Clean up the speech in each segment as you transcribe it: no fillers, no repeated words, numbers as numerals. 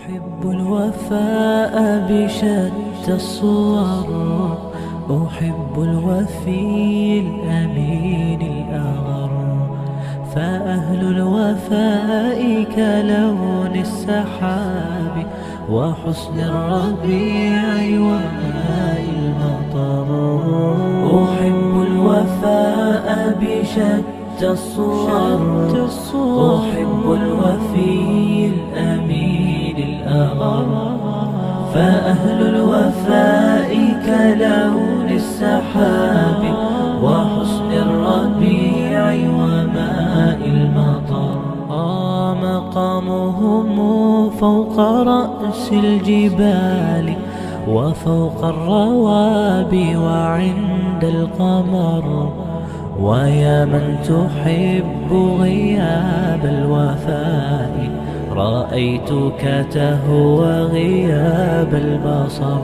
أحب الوفاء بشتى الصور، أحب الوفي الأمين الأغر، فأهل الوفاء كلون السحاب وحسن الربيع وماء المطر. أحب الوفاء بشتى الصور، أحب الوفي الأمين الأغر، فأهل الوفاء كلون السحاب وحسن الربيع وماء المطر. مقامهم فوق رأس الجبال وفوق الروابي وعند القمر، ويا من تحب غياب الوفاء رأيتك تهوى غياب البصر.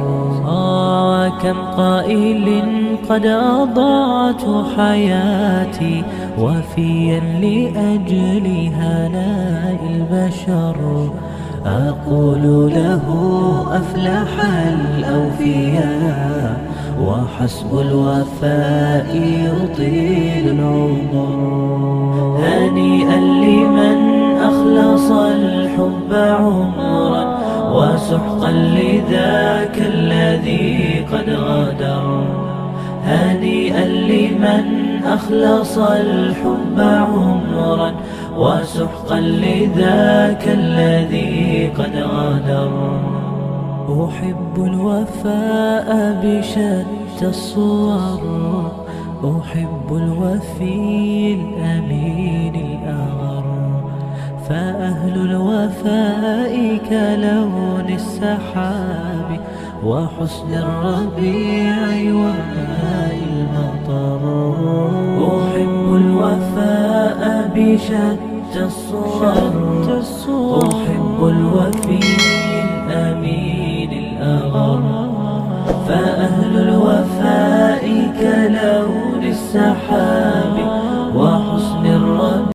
كم قائل قد أضعت حياتي وفيا لأجل هناء البشر، أقول له أفلح الأوفياء وحسب الوفاء يطيل العمر. هنيئا لمن أخلص الحب عمرا وسحقا لذاك الذي قد غدر. هنيئا لمن أخلص الحب عمرا وسحقا لذاك الذي قد غدر. أحب الوفاء بشتى الصور، أحب الوفي الأمين الأغر، فأهل الوفاء كلون السحاب وحسن الربيع وماء المطر. أحب الوفاء بشتى الصور، أحب الوفي الأمين الأغر، فأهل الوفاء كلون السحاب